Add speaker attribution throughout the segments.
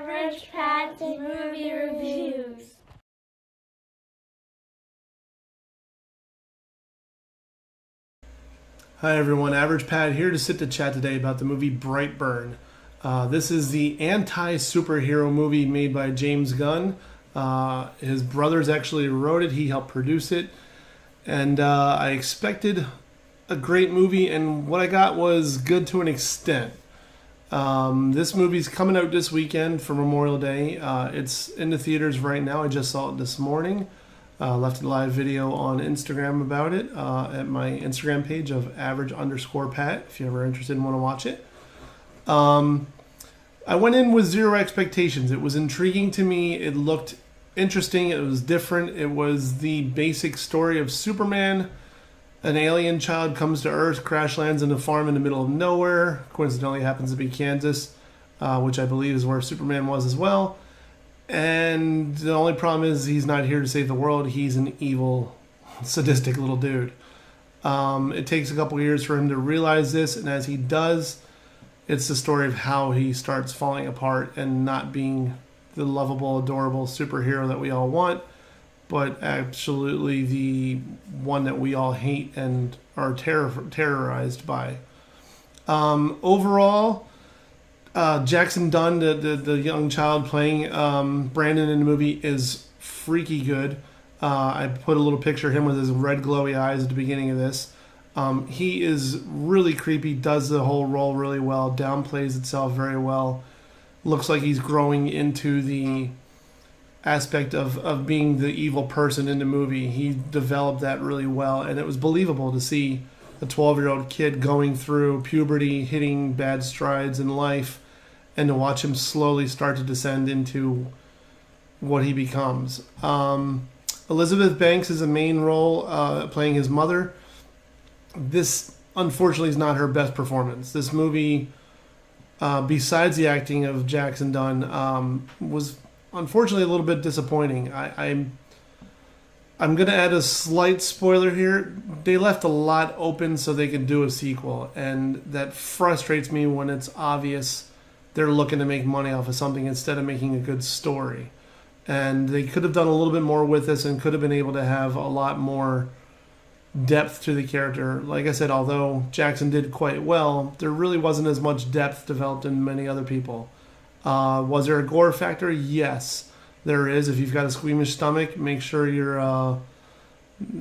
Speaker 1: Average Pat's Movie Reviews.
Speaker 2: Hi everyone, Average Pat here to sit to chat today about the movie Brightburn. This is the anti-superhero movie made by James Gunn. His brothers actually wrote it, he helped produce it, and I expected a great movie, and what I got was good to an extent. This movie's coming out this weekend for Memorial Day. It's in the theaters right now. I just saw it this morning. Left a live video on Instagram about it at my Instagram page of average_Pat if you're ever interested and want to watch it. I went in with zero expectations. It was intriguing to me. It looked interesting. It was different. It was the basic story of Superman. An alien child comes to Earth, crash lands in a farm in the middle of nowhere. Coincidentally happens to be Kansas, which I believe is where Superman was as well. And the only problem is he's not here to save the world. He's an evil, sadistic little dude. It takes a couple years for him to realize this, and as he does, it's the story of how he starts falling apart and not being the lovable, adorable superhero that we all want, but absolutely the one that we all hate and are terrorized by. Overall, Jackson Dunn, the young child playing Brandon in the movie, is freaky good. I put a little picture of him with his red glowy eyes at the beginning of this. He is really creepy, does the whole role really well, downplays itself very well. Looks like he's growing into the aspect of being the evil person in the movie. He developed that really well, and it was believable to see a 12-year-old kid going through puberty, hitting bad strides in life, and to watch him slowly start to descend into what he becomes. Elizabeth Banks is a main role, playing his mother. This, unfortunately, is not her best performance. This movie, besides the acting of Jackson Dunn, was unfortunately a little bit disappointing. I'm going to add a slight spoiler here. They left a lot open so they could do a sequel, and that frustrates me when it's obvious they're looking to make money off of something instead of making a good story. And they could have done a little bit more with this and could have been able to have a lot more depth to the character. Like I said, although Jackson did quite well, there really wasn't as much depth developed in many other people. Was there a gore factor? Yes, there is. If you've got a squeamish stomach, make sure you're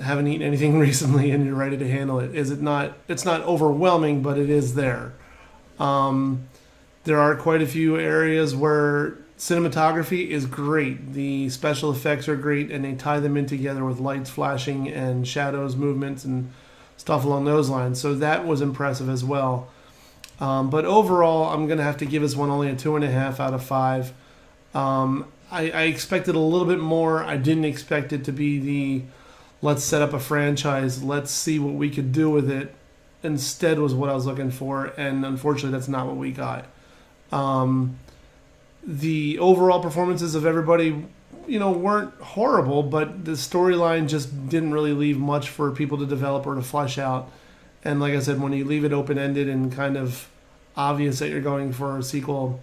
Speaker 2: haven't eaten anything recently and you're ready to handle it. Is it not? It's not overwhelming, but it is there. There are quite a few areas where cinematography is great. The special effects are great, and they tie them in together with lights flashing and shadows, movements, and stuff along those lines. So that was impressive as well. But overall, I'm going to have to give this one only a 2.5 out of 5. I expected a little bit more. I didn't expect it to be the let's set up a franchise, let's see what we could do with it. Instead was what I was looking for, and unfortunately that's not what we got. The overall performances of everybody, weren't horrible, but the storyline just didn't really leave much for people to develop or to flesh out. And like I said, when you leave it open-ended and kind of obvious that you're going for a sequel,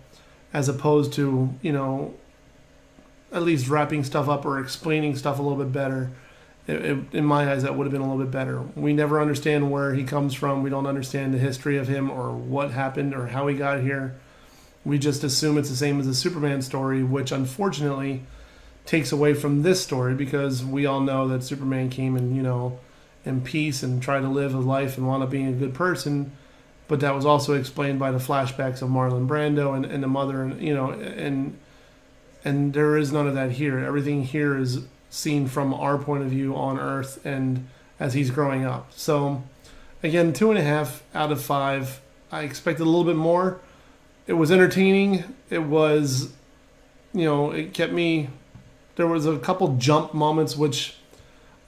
Speaker 2: as opposed to, at least wrapping stuff up or explaining stuff a little bit better, in my eyes, that would have been a little bit better. We never understand where he comes from. We don't understand the history of him or what happened or how he got here. We just assume it's the same as the Superman story, which unfortunately takes away from this story because we all know that Superman came in peace and tried to live a life and wound up being a good person. But that was also explained by the flashbacks of Marlon Brando and the mother, and there is none of that here. Everything here is seen from our point of view on Earth and as he's growing up. So again, 2.5 out of 5. I expected a little bit more. It was entertaining. It was, it kept me. There was a couple jump moments, which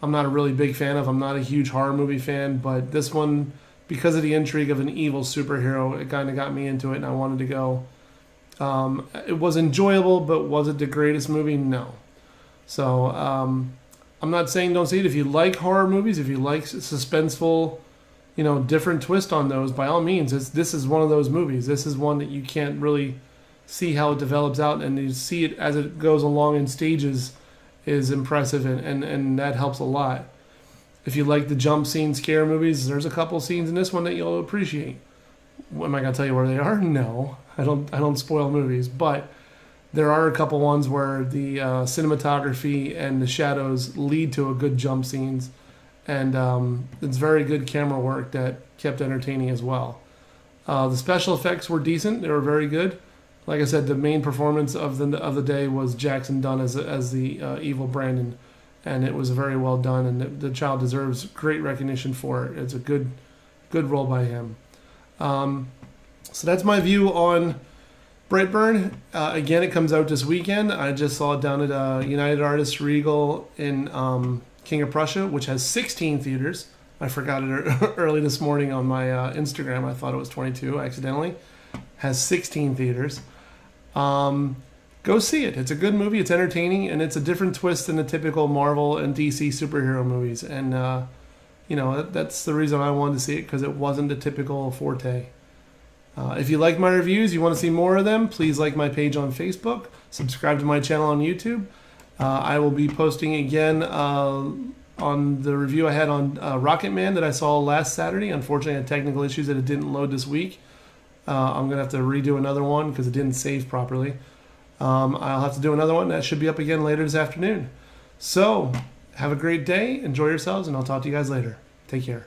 Speaker 2: I'm not a really big fan of. I'm not a huge horror movie fan, but this one, because of the intrigue of an evil superhero, it kind of got me into it, and I wanted to go. It was enjoyable, but was it the greatest movie? No. So I'm not saying don't see it. If you like horror movies, if you like suspenseful, different twist on those, by all means, this is one of those movies. This is one that you can't really see how it develops out, and you see it as it goes along in stages is impressive, and that helps a lot. If you like the jump scene scare movies, there's a couple scenes in this one that you'll appreciate. Am I gonna tell you where they are? No, I don't spoil movies, but there are a couple ones where the cinematography and the shadows lead to a good jump scenes, and it's very good camera work that kept entertaining as well. The special effects were decent; they were very good. Like I said, the main performance of the day was Jackson Dunn as the evil Brandon, and it was very well done. And the child deserves great recognition for it. It's a good role by him. So that's my view on Brightburn. Again, it comes out this weekend. I just saw it down at United Artists Regal in King of Prussia, which has 16 theaters. I forgot it early this morning on my Instagram. I thought it was 22 accidentally. Has 16 theaters. Go see it. It's a good movie. It's entertaining, and it's a different twist than the typical Marvel and DC superhero movies. And that's the reason I wanted to see it, because it wasn't the typical forte. If you like my reviews, you want to see more of them, please like my page on Facebook, subscribe to my channel on YouTube. I will be posting again on the review I had on Rocket Man that I saw last Saturday. Unfortunately, I had technical issues that it didn't load this week. I'm going to have to redo another one because it didn't save properly. I'll have to do another one. That should be up again later this afternoon. So, have a great day, enjoy yourselves, and I'll talk to you guys later. Take care.